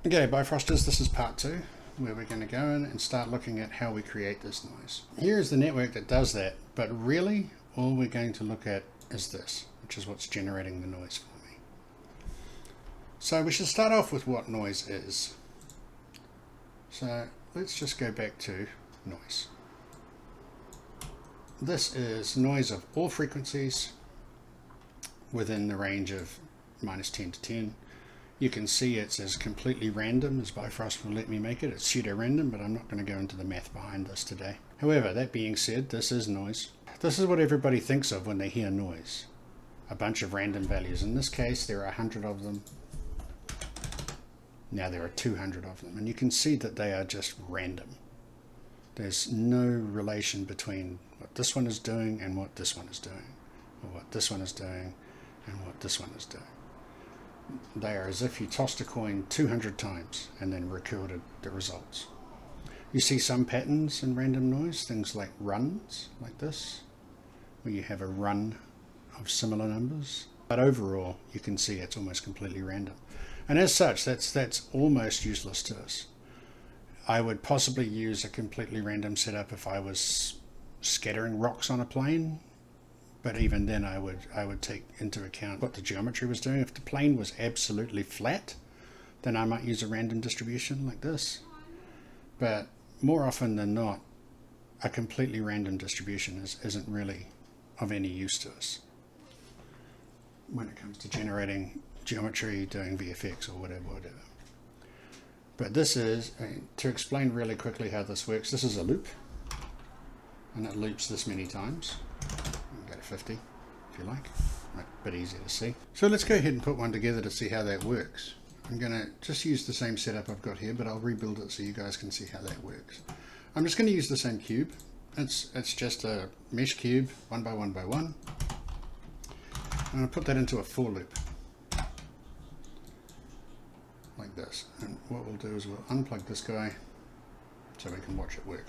Okay, Bifrosters, this is part 2, where we're going to go in and start looking at how we create this noise. Here is the network that does that, but really all we're going to look at is this, which is what's generating the noise for me. So we should start off with what noise is. So let's just go back to noise. This is noise of all frequencies within the range of -10 to 10. You can see it's as completely random as Bifrost will let me make it. It's pseudo-random, but I'm not going to go into the math behind this today. However, that being said, this is noise. This is what everybody thinks of when they hear noise. A bunch of random values. In this case, there are 100 of them. Now there are 200 of them. And you can see that they are just random. There's no relation between what this one is doing and what this one is doing. Or what this one is doing and what this one is doing. They are as if you tossed a coin 200 times and then recorded the results. You see some patterns in random noise, things like runs, like this, where you have a run of similar numbers. But overall, you can see it's almost completely random. And as such, that's almost useless to us. I would possibly use a completely random setup if I was scattering rocks on a plane. But even then I would take into account what the geometry was doing. If the plane was absolutely flat, then I might use a random distribution like this. But more often than not, a completely random distribution isn't really of any use to us when it comes to generating geometry, doing VFX or whatever. But this is, to explain really quickly how this works, this is a loop, and it loops this many times. 50 if you like, a bit easier to see. So let's go ahead and put one together to see how that works. I'm going to just use the same setup I've got here, but I'll rebuild it so you guys can see how that works. I'm just going to use the same cube. It's just a mesh cube, 1 by 1 by 1. I'm going to put that into a for loop like this, and what we'll do is we'll unplug this guy so we can watch it work.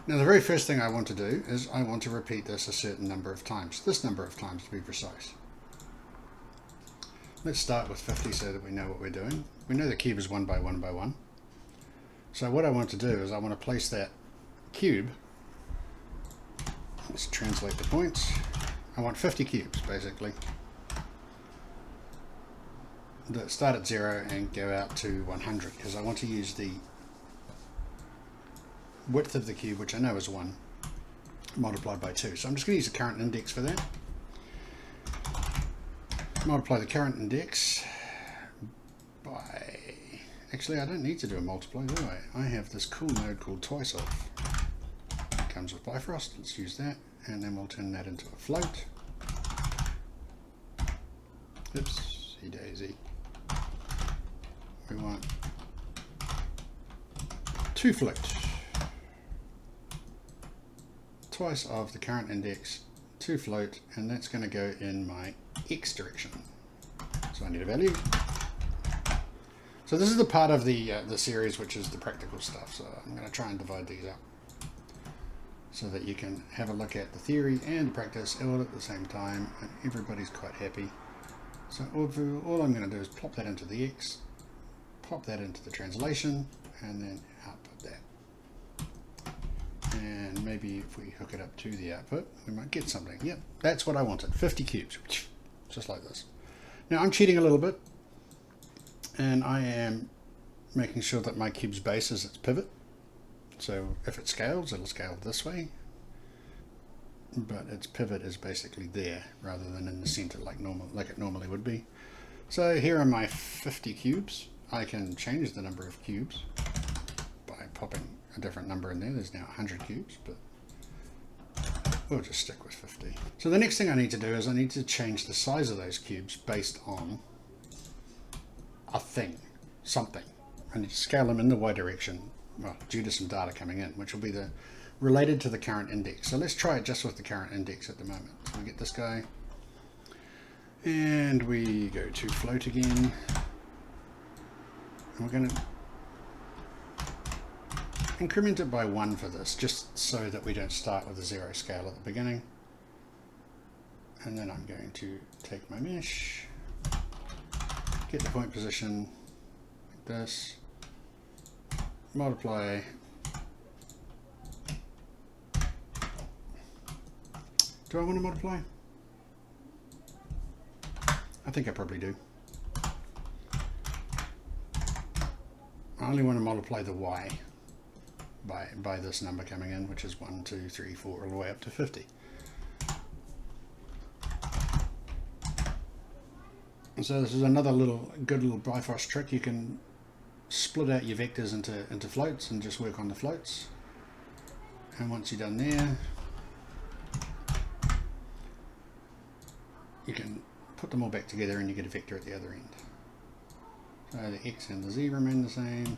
Now the very first thing I want to do is I want to repeat this a certain number of times, this number of times to be precise. Let's start with 50 so that we know what we're doing. We know the cube is 1 by 1 by 1. So what I want to do is I want to place that cube, let's translate the points, I want 50 cubes basically, that start at 0 and go out to 100, because I want to use the width of the cube, which I know is 1, multiplied by 2. So I'm just going to use the current index for that. Multiply the current index by... Actually, I don't need to do a multiply, do I? I have this cool node called twice of. It comes with Bifrost. Let's use that, and then we'll turn that into a float. Oopsie daisy. We want 2 floats. Twice of the current index, 2 float, and that's going to go in my x direction. So I need a value. So this is the part of the series which is the practical stuff. So I'm going to try and divide these up so that you can have a look at the theory and the practice all at the same time, and everybody's quite happy. So all I'm going to do is plop that into the x, pop that into the translation, and then output that. And maybe if we hook it up to the output, we might get something. Yep, that's what I wanted, 50 cubes, just like this. Now I'm cheating a little bit, and I am making sure that my cube's base is its pivot. So if it scales, it'll scale this way, but its pivot is basically there rather than in the center like it normally would be. So here are my 50 cubes. I can change the number of cubes by popping a different number in there. There's now 100 cubes, but we'll just stick with 50. So the next thing I need to do is I need to change the size of those cubes based on a thing, something. I need to scale them in the y direction, well, due to some data coming in, which will be related to the current index. So let's try it just with the current index at the moment. So we get this guy, and we go to float again. And we're going to increment it by 1 for this, just so that we don't start with a 0 scale at the beginning. And then I'm going to take my mesh, get the point position, like this, multiply. Do I want to multiply? I think I probably do. I only want to multiply the y by this number coming in, which is 1, 2, 3, 4, all the way up to 50. And so this is another good little Bifrost trick. You can split out your vectors into floats and just work on the floats. And once you're done there, you can put them all back together and you get a vector at the other end. So the x and the z remain the same.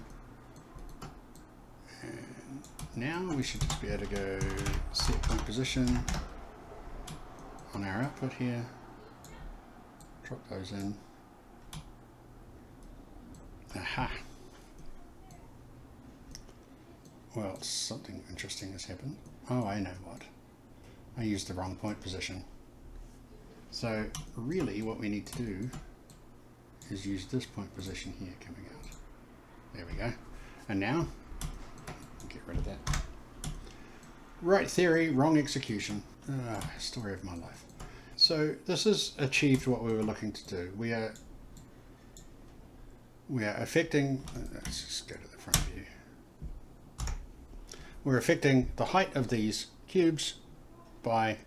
And now we should just be able to go set point position on our output here. Drop those in. Aha! Well, something interesting has happened. Oh, I know what. I used the wrong point position. So really what we need to do is use this point position here coming out. There we go. And now, get rid of that. Right theory, wrong execution. Story of my life. So this has achieved what we were looking to do. We are affecting, let's just go to the front view. We're affecting the height of these cubes by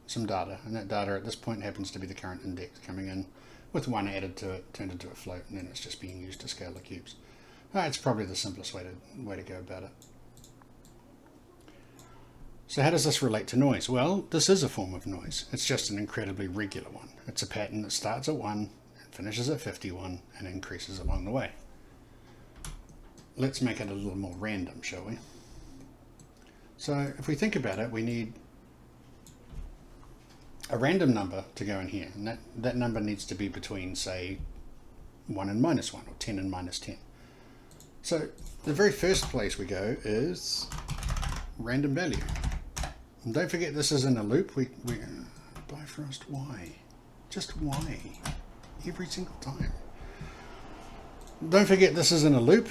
some data, and that data at this point happens to be the current index coming in with 1 added to it, turned into a float, and then it's just being used to scale the cubes. It's probably the simplest way to go about it. So how does this relate to noise? Well, this is a form of noise. It's just an incredibly regular one. It's a pattern that starts at 1 and finishes at 51 and increases along the way. Let's make it a little more random, shall we? So if we think about it, we need a random number to go in here, and that number needs to be between, say, 1 and -1, or 10 and -10. So the very first place we go is random value. And don't forget this is in a loop. We Bifrost, why? Just why? Every single time. Don't forget this is in a loop.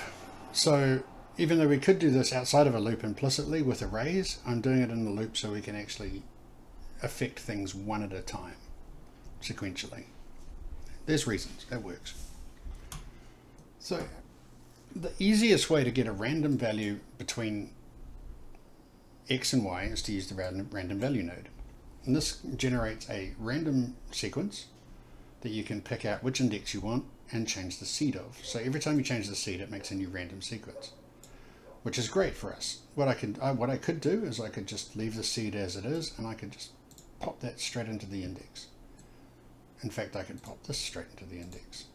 So even though we could do this outside of a loop implicitly with arrays, I'm doing it in a loop so we can actually affect things one at a time, sequentially. There's reasons, that works. So the easiest way to get a random value between x and y is to use the random value node. And this generates a random sequence that you can pick out which index you want and change the seed of. So every time you change the seed, it makes a new random sequence, which is great for us. What I could do is I could just leave the seed as it is, and I could just pop that straight into the index. In fact, I could pop this straight into the index.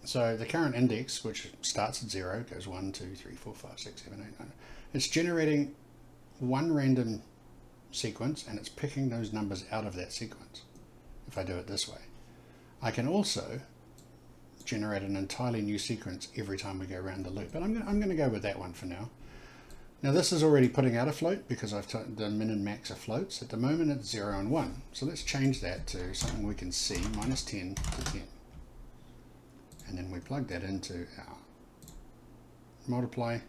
So the current index, which starts at 0, goes 1, 2, 3, 4, 5, 6, 7, 8, 9. It's generating one random sequence, and it's picking those numbers out of that sequence. If I do it this way, I can also generate an entirely new sequence every time we go around the loop. But I'm going to go with that one for now. Now this is already putting out a float because I've the min and max are floats. At the moment it's 0 and 1. So let's change that to something we can see, -10 to 10. And then we plug that into our multiply,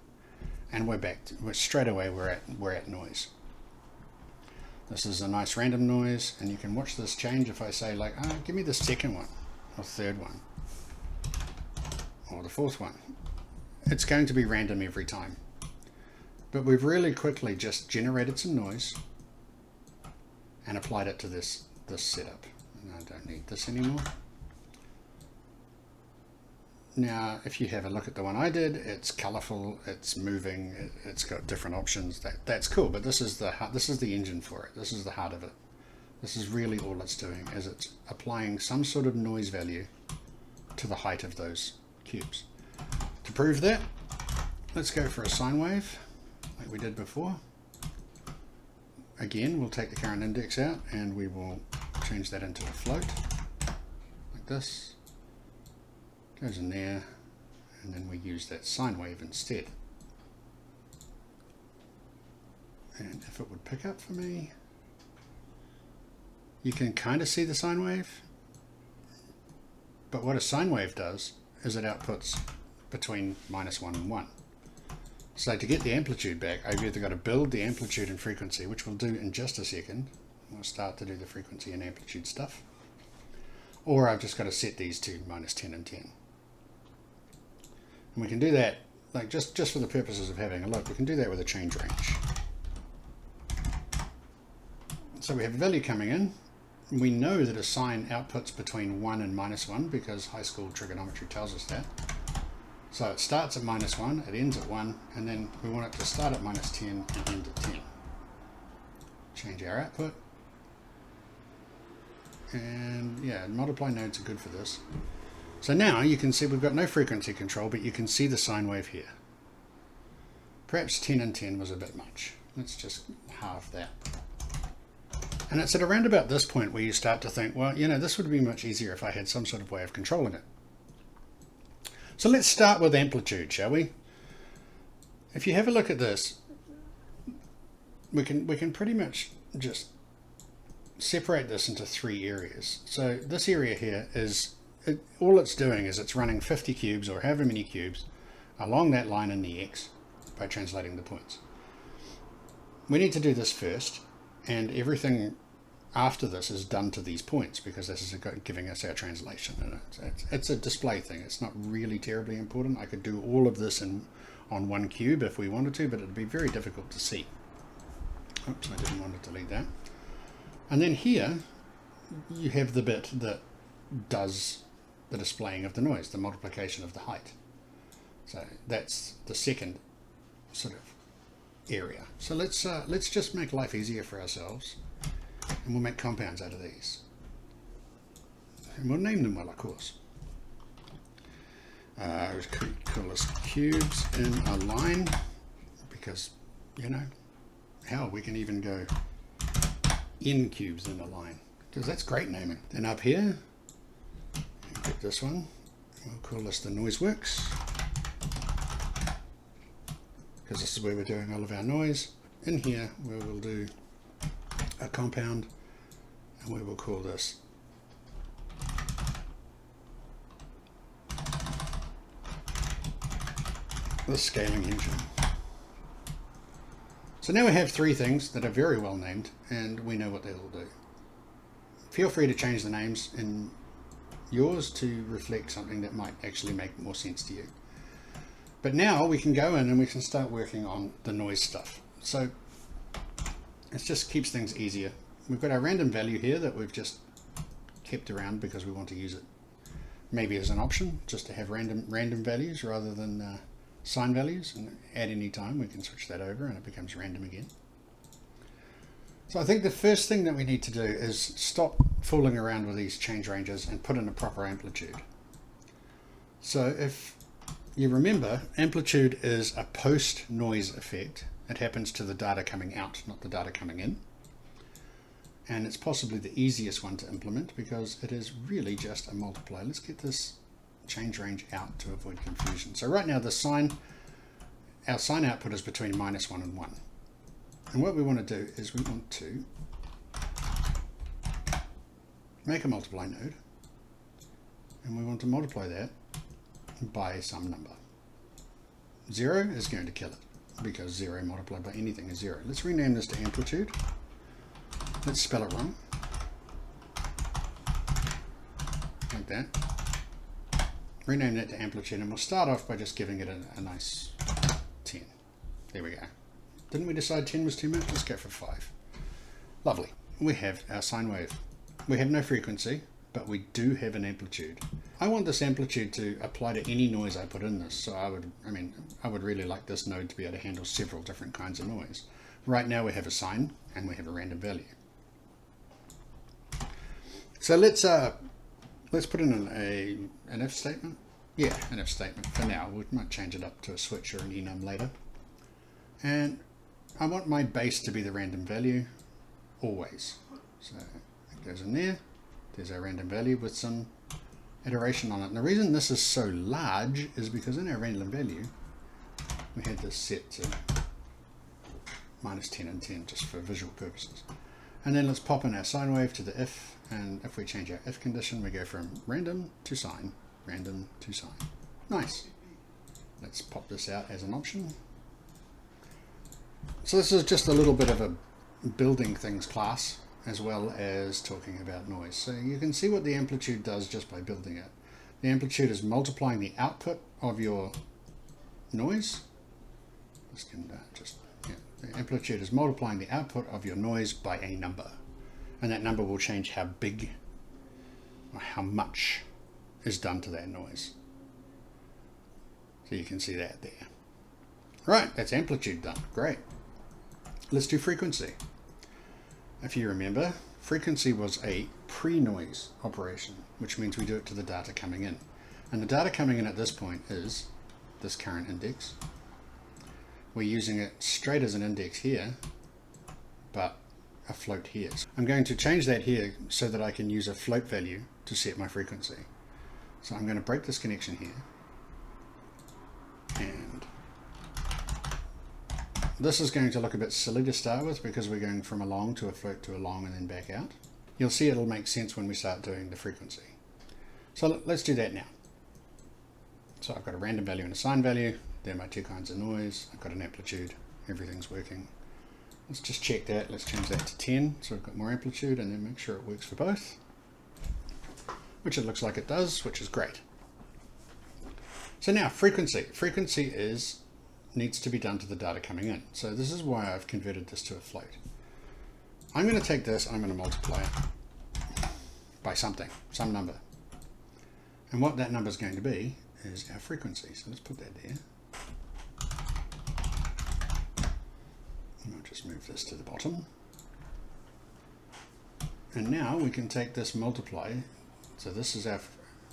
and we're back to, straight away we're at noise. This is a nice random noise, and you can watch this change if I say like, give me the second one, or third one, or the fourth one. It's going to be random every time. But we've really quickly just generated some noise and applied it to this setup. And I don't need this anymore. Now, if you have a look at the one I did, it's colorful, it's moving, it's got different options. That's cool, but this is the engine for it. This is the heart of it. This is really all it's doing, is it's applying some sort of noise value to the height of those cubes. To prove that, let's go for a sine wave, like we did before. Again, we'll take the current index out and we will change that into a float, like this. Goes in there, and then we use that sine wave instead. And if it would pick up for me, you can kind of see the sine wave, but what a sine wave does is it outputs between -1 and 1. So to get the amplitude back, I've either got to build the amplitude and frequency, which we'll do in just a second. We'll start to do the frequency and amplitude stuff. Or I've just got to set these to -10 and 10. And we can do that, like just for the purposes of having a look, we can do that with a change range. So we have a value coming in. We know that a sine outputs between 1 and -1 because high school trigonometry tells us that. So it starts at -1, it ends at 1, and then we want it to start at -10 and end at 10. Change our output. And yeah, multiply nodes are good for this. So now you can see we've got no frequency control, but you can see the sine wave here. Perhaps 10 and 10 was a bit much. Let's just halve that. And it's at around about this point where you start to think, well, you know, this would be much easier if I had some sort of way of controlling it. So let's start with amplitude, shall we? If you have a look at this, we can pretty much just separate this into 3 areas. So this area here is, all it's doing is it's running 50 cubes or however many cubes along that line in the x by translating the points. We need to do this first, and everything after this is done to these points because this is giving us our translation. And it's a display thing. It's not really terribly important. I could do all of this on one cube if we wanted to, but it would be very difficult to see. Oops, I didn't want to delete that. And then here you have the bit that does the displaying of the noise, the multiplication of the height. So that's the second sort of area. So let's just make life easier for ourselves, and we'll make compounds out of these, and we'll name them well, of course. We call this cubes in a line because, you know, hell, we can even go in cubes in a line because that's great naming. Then up here, get this one. We'll call this the Noiseworks, because this is where we're doing all of our noise. In here, we will do a compound, and we will call this the scaling engine. So now we have 3 things that are very well named, and we know what they all do. Feel free to change the names in yours to reflect something that might actually make more sense to you. But now we can go in and we can start working on the noise stuff. So it just keeps things easier. We've got our random value here that we've just kept around because we want to use it maybe as an option, just to have random values rather than sine values. And at any time we can switch that over and it becomes random again. So I think the first thing that we need to do is stop fooling around with these change ranges and put in a proper amplitude. So if you remember, amplitude is a post-noise effect. It happens to the data coming out, not the data coming in. And it's possibly the easiest one to implement because it is really just a multiply. Let's get this change range out to avoid confusion. So right now our sine output is between -1 and 1. And what we want to do is we want to make a multiply node, and we want to multiply that by some number. 0 is going to kill it because 0 multiplied by anything is 0. Let's rename this to amplitude. Let's spell it wrong. Like that. Rename that to amplitude, and we'll start off by just giving it a nice 10. There we go. Didn't we decide 10 was too much? Let's go for 5. Lovely. We have our sine wave. We have no frequency, but we do have an amplitude. I want this amplitude to apply to any noise I put in this. So I would really like this node to be able to handle several different kinds of noise. Right now we have a sine and we have a random value. So let's put in an if statement. Yeah, an if statement for now. We might change it up to a switch or an enum later. And I want my base to be the random value always. So it goes in there. There's our random value with some iteration on it. And the reason this is so large is because in our random value, we had this set to -10 and 10 just for visual purposes. And then let's pop in our sine wave to the if, and if we change our if condition, we go from random to sine, random to sine. Nice. Let's pop this out as an option. So this is just a little bit of a building things class, as well as talking about noise. So you can see what the amplitude does just by building it. The amplitude is multiplying the output of your noise. This can the amplitude is multiplying the output of your noise by a number, and that number will change how big or how much is done to that noise. So you can see that there. Right, that's amplitude done. Great. Let's do frequency. If you remember, frequency was a pre-noise operation, which means we do it to the data coming in. And the data coming in at this point is this current index. We're using it straight as an index here, but a float here. I'm going to change that here so that I can use a float value to set my frequency. So I'm going to break this connection here. And this is going to look a bit silly to start with because we're going from a long to a float to a long and then back out. You'll see it'll make sense when we start doing the frequency. So let's do that now. So I've got a random value and a sine value. They're my two kinds of noise. I've got an amplitude. Everything's working. Let's just check that. Let's change that to 10. So we've got more amplitude and then make sure it works for both, which it looks like it does, which is great. So now frequency. Frequency needs to be done to the data coming in. So this is why I've converted this to a float. I'm going to take this, I'm going to multiply it by something, some number. And what that number is going to be is our frequency. So let's put that there. And I'll just move this to the bottom. And now we can take this multiply. So this is our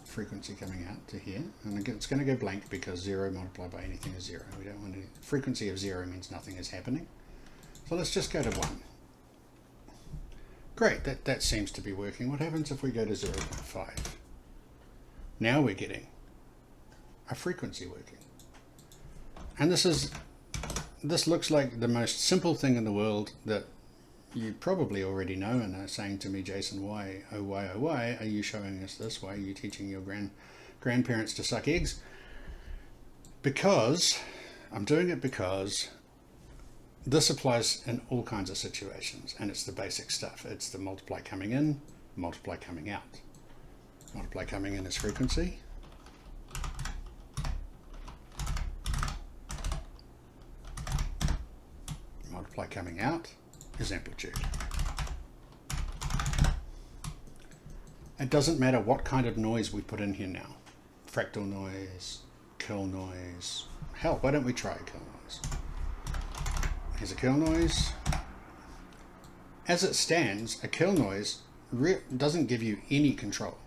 frequency coming out to here. And again, it's going to go blank because 0 multiplied by anything is 0. We don't want any. Frequency of 0 means nothing is happening. So let's just go to 1. Great, that seems to be working. What happens if we go to 0.5? Now we're getting a frequency working. And this looks like the most simple thing in the world that you probably already know and are saying to me, Jason, why are you showing us this? Why are you teaching your grandparents to suck eggs? Because I'm doing it because this applies in all kinds of situations, and it's the basic stuff. It's the multiply coming in, multiply coming out. Multiply coming in is frequency. Multiply coming out is amplitude. It doesn't matter what kind of noise we put in here now. Fractal noise, curl noise. Hell, why don't we try a curl noise? Here's a curl noise. As it stands, a curl noise doesn't give you any control.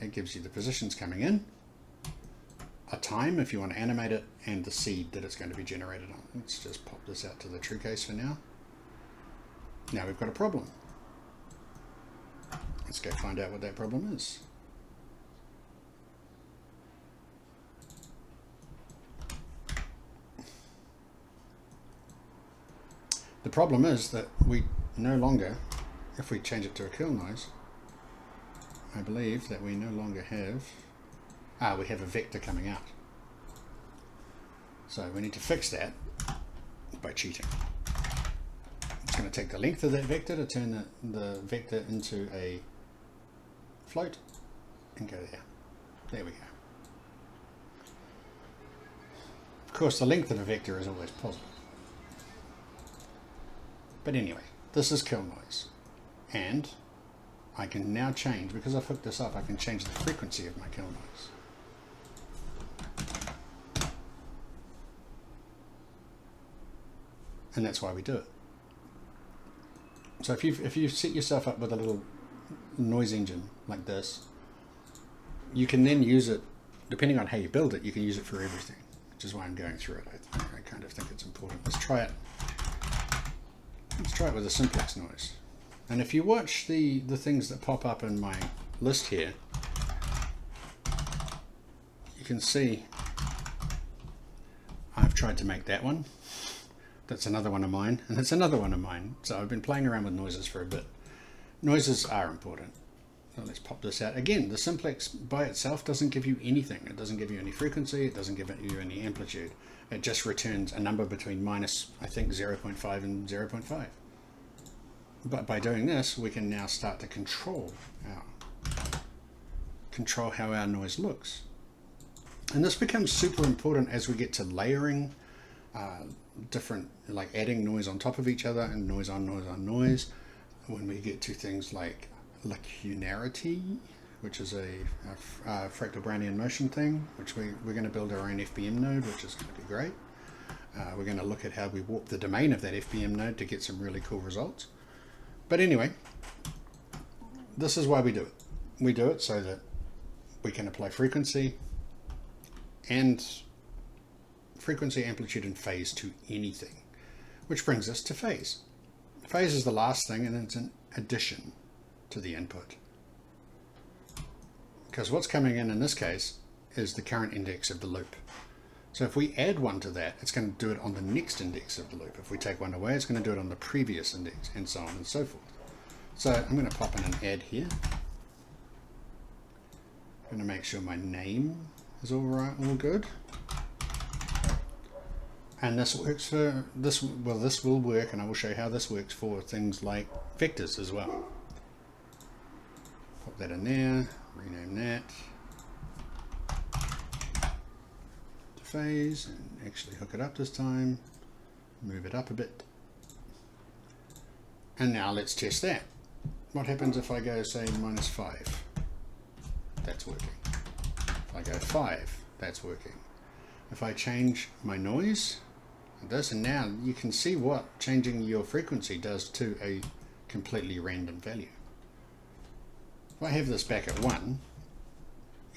It gives you the positions coming in, a time if you want to animate it, and the seed that it's going to be generated on. Let's just pop this out to the true case for now. Now we've got a problem. Let's go find out what that problem is. The problem is that we no longer, if we change it to a curl noise, I believe that we no longer have, we have a vector coming out. So we need to fix that by cheating. It's going to take the length of that vector to turn the vector into a float and go there. There we go. Of course, the length of a vector is always positive. But anyway, this is curl noise. And I can now change, because I've hooked this up, I can change the frequency of my curl noise. And that's why we do it. So if you set yourself up with a little noise engine like this, you can then use it, depending on how you build it, you can use it for everything, which is why I'm going through it. I kind of think it's important. Let's try it. Let's try it with a simplex noise. And if you watch the things that pop up in my list here, you can see I've tried to make that one. That's another one of mine, and it's another one of mine. So I've been playing around with noises for a bit. Noises are important. So let's pop this out. Again, the simplex by itself doesn't give you anything. It doesn't give you any frequency. It doesn't give you any amplitude. It just returns a number between minus, I think, 0.5 and 0.5. But by doing this, we can now start to control how our noise looks. And this becomes super important as we get to layering different, like adding noise on top of each other and noise on noise on noise. When we get to things like lacunarity, which is a fractal Brownian motion thing, which we're going to build our own FBM node, which is going to be great. We're going to look at how we warp the domain of that FBM node to get some really cool results. But anyway, this is why we do it. We do it so that we can apply frequency, amplitude, and phase to anything. Which brings us to phase. Phase is the last thing, and it's an addition to the input. Because what's coming in this case is the current index of the loop. So if we add one to that, it's going to do it on the next index of the loop. If we take one away, it's going to do it on the previous index, and so on and so forth. So I'm going to pop in an add here. I'm going to make sure my name is all right, all good. And this works for this. Well, this will work, and I will show you how this works for things like vectors as well. Pop that in there, rename that to phase, and actually hook it up this time. Move it up a bit. And now let's test that. What happens if I go, say, -5? That's working. If I go 5, that's working. If I change my noise, this, and now you can see what changing your frequency does to a completely random value. If I have this back at 1,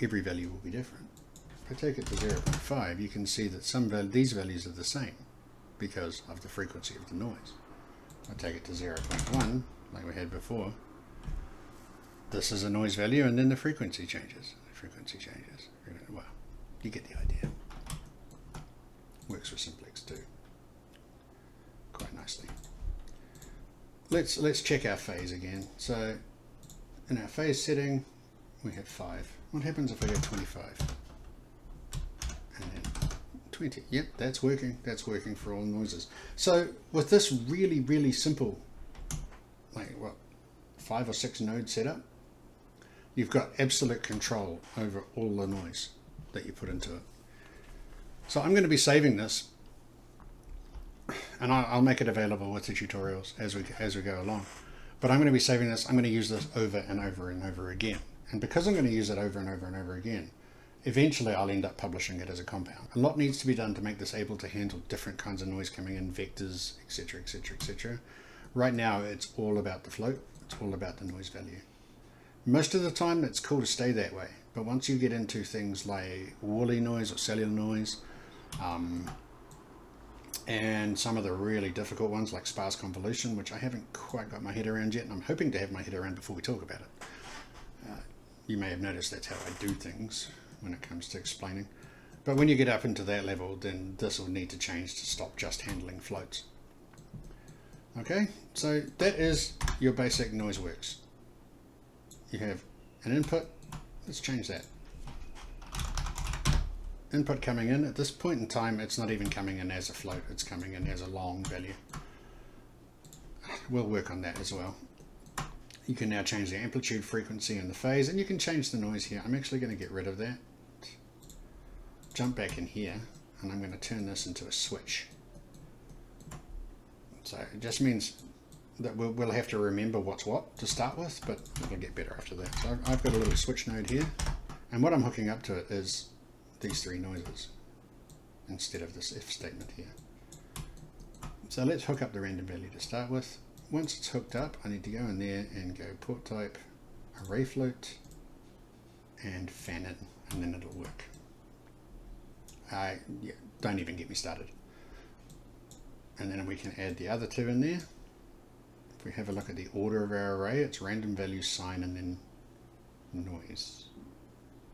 every value will be different. If I take it to 0.5, you can see that these values are the same because of the frequency of the noise. If I take it to 0.1, like we had before, this is a noise value, and then the frequency changes. The frequency changes. Well, you get the idea. Works for simplex too, quite nicely. Let's check our phase again. So in our phase setting, we have 5. What happens if I go 25? And then 20. Yep, that's working. That's working for all noises. So with this really, really simple, like what, 5 or 6 node setup, you've got absolute control over all the noise that you put into it. So I'm going to be saving this, and I'll make it available with the tutorials as we go along. But I'm going to be saving this. I'm going to use this over and over and over again. And because I'm going to use it over and over and over again, eventually I'll end up publishing it as a compound. A lot needs to be done to make this able to handle different kinds of noise coming in, vectors, etc., etc., etc. Right now, it's all about the float. It's all about the noise value. Most of the time, it's cool to stay that way. But once you get into things like woolly noise or cellular noise, and some of the really difficult ones like sparse convolution, which I haven't quite got my head around yet, and I'm hoping to have my head around before we talk about it. You may have noticed that's how I do things when it comes to explaining. But when you get up into that level, then this will need to change to stop just handling floats. Okay, so that is your basic Noiseworks. You have an input. Let's change that. Input coming in. At this point in time, it's not even coming in as a float. It's coming in as a long value. We'll work on that as well. You can now change the amplitude, frequency, and the phase, and you can change the noise here. I'm actually going to get rid of that. Jump back in here, and I'm going to turn this into a switch. So it just means that we'll have to remember what's what to start with, but it'll get better after that. So I've got a little switch node here, and what I'm hooking up to it is these 3 noises instead of this if statement here. So let's hook up the random value to start with. Once it's hooked up, I need to go in there and go port type, array float, and fan in, and then it'll work. Yeah, don't even get me started. And then we can add the other 2 in there. If we have a look at the order of our array, it's random value, sine, and then noise,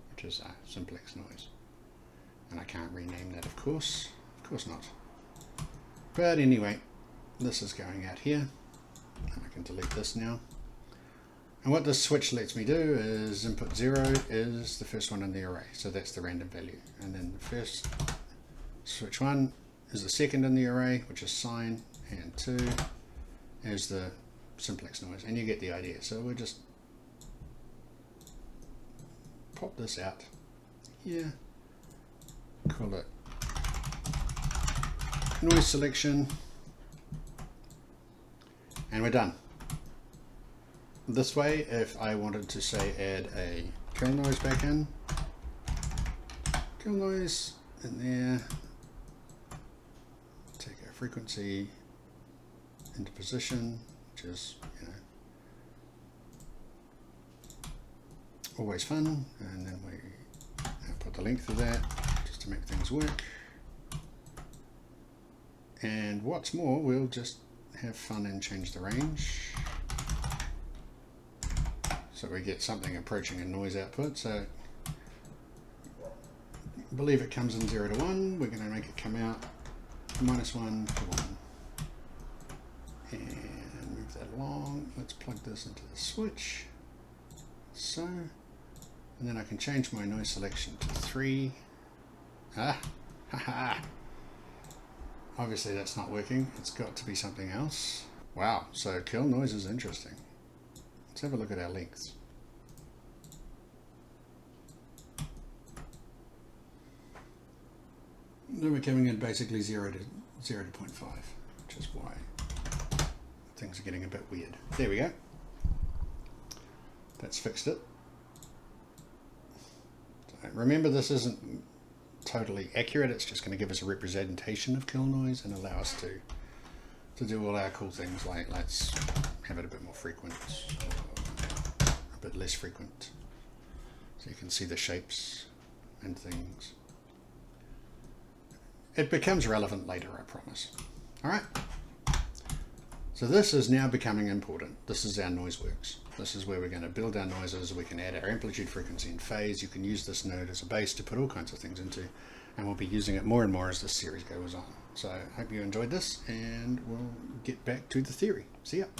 which is simplex noise. And I can't rename that, of course not. But anyway, this is going out here, and I can delete this now. And what this switch lets me do is input 0 is the first one in the array, so that's the random value. And then the first switch 1 is the second in the array, which is sine, and 2 is the simplex noise, and you get the idea. So we'll just pop this out here, call it noise selection, and we're done. This way, if I wanted to say add a kill noise back in, kill noise in there, take our frequency into position, which is, you know, always fun, and then we put the length of that just to make things work. And what's more, we'll just have fun and change the range so we get something approaching a noise output. So I believe it comes in 0 to 1. We're going to make it come out -1 to 1, and move that along. Let's plug this into the switch, so, and then I can change my noise selection to 3. Obviously that's not working. It's got to be something else. Wow, so kill noise is interesting. Let's have a look at our lengths. Then we're coming in basically 0 to 0.5, which is why things are getting a bit weird. There we go. That's fixed it. So remember, this isn't totally accurate. It's just going to give us a representation of kill noise and allow us to do all our cool things, like let's have it a bit more frequent, or a bit less frequent, so you can see the shapes and things. It becomes relevant later, I promise. All right. So this is now becoming important. This is our Noiseworks. This is where we're going to build our noises. We can add our amplitude, frequency, and phase. You can use this node as a base to put all kinds of things into, and we'll be using it more and more as this series goes on. So I hope you enjoyed this, and we'll get back to the theory. See ya.